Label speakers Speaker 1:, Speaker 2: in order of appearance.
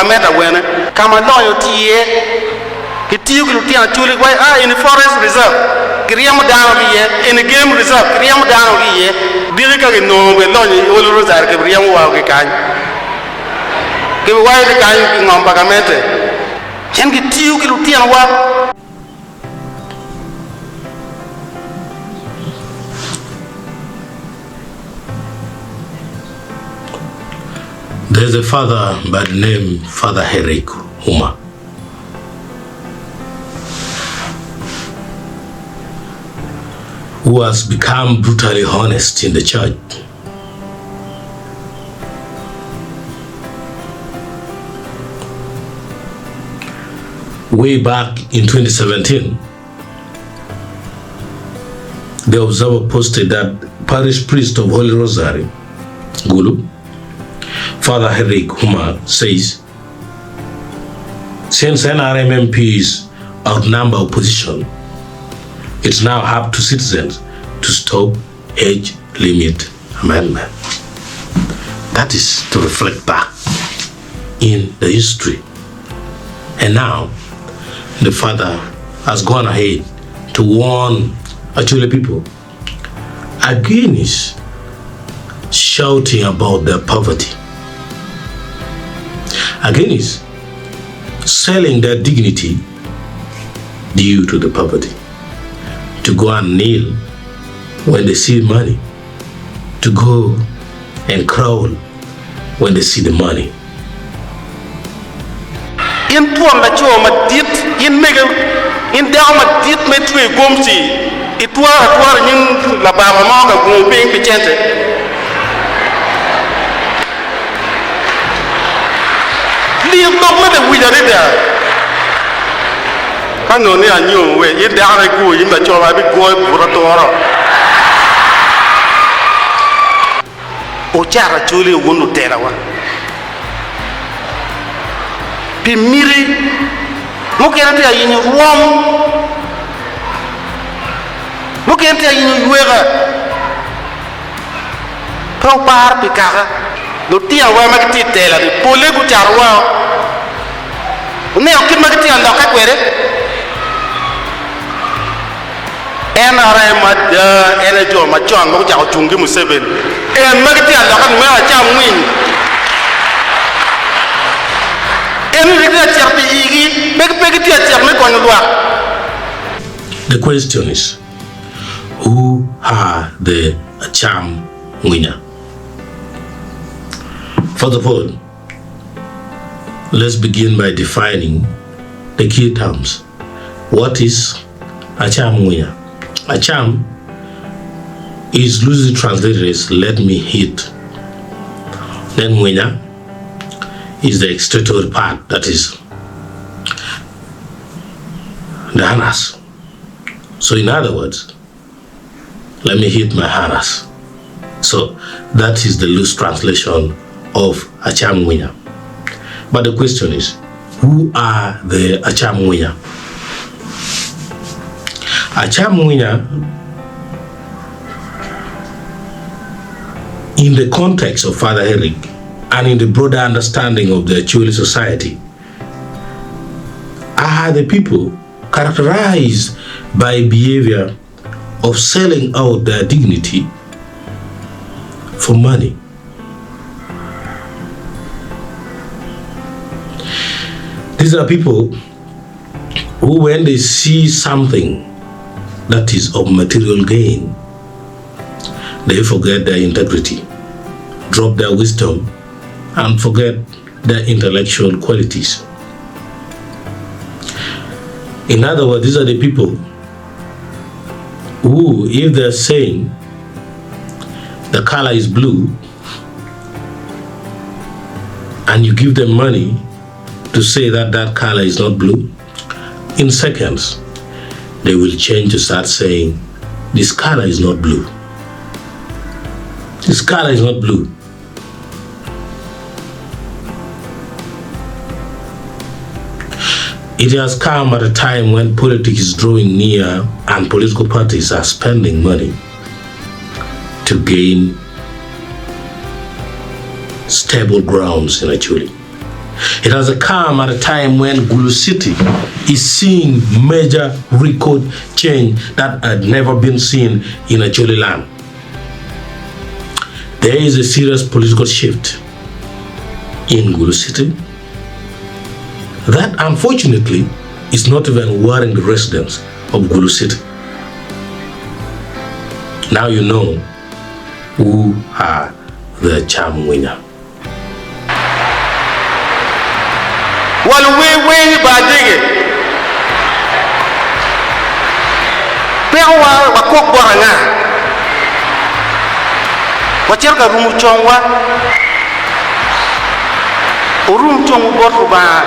Speaker 1: Bagameta when come along tie. Kitiu Lutia Chuli in the forest reserve. Kriam down here in the game reserve. Kriam down here. Dirika no we know you will reside. Kriam Wagikan. Give away the kind of Bagamete. Can get Tiu Lutia wa.
Speaker 2: There's a father by the name Father Henrik Huma. Who has become brutally honest in the church. Way back in 2017, the Observer posted that parish priest of Holy Rosary, Gulu, Father Henrik Huma, says, since NRM MPs outnumber opposition, it's now up to citizens to stop age limit amendment. That is to reflect back in the history. And now, the father has gone ahead to warn Acholi people against shouting about their poverty, against selling their dignity due to the poverty, to go and kneel when they see money, to go and crawl when they see the money.
Speaker 1: In tuam la choma dit in mega in dama dit me tue gomsi itwa nin la baba ma ka gombe pichente li dogma de wujare da kano ni anyo we in dama ku in la choma bi go buratoro o chara chole wonu tera wa Pimiri, mukente ayini ruom, mukente ayini yuega, propar pikara, lutia wa magti tela di pole bucarwa, ne okit magti anda kakwere, NRM ada NGO macam mau cakap cungki museben, magti anda kan mana cakap win.
Speaker 2: The question is, who are the NGWINYA? First of all, let's begin by defining the key terms. What is NGWINYA? Acham is loosely translated as let me hit. Then Winya is the extraordinary part, that is the harness. So in other words, let me hit my harness. So that is the loose translation of NGWINYA. But the question is, who are the NGWINYA? NGWINYA, in the context of Father Henrik, and in the broader understanding of the Acholi society, are the people characterized by behavior of selling out their dignity for money. These are people who, when they see something that is of material gain, they forget their integrity, drop their wisdom, and forget their intellectual qualities. In other words, these are the people who, if they're saying the color is blue, and you give them money to say that that color is not blue, in seconds, they will change to start saying, this color is not blue. This color is not blue. It has come at a time when politics is drawing near and political parties are spending money to gain stable grounds in Acholi. It has come at a time when Gulu City is seeing major record change that had never been seen in Acholi land. There is a serious political shift in Gulu City that unfortunately is not even worrying the residents of Gulu City. Now you know who are the NGWINYA.
Speaker 1: Well, we badige. Pewa wakok boranga. Wacherka rumu chongwa. Urum chongu botu ba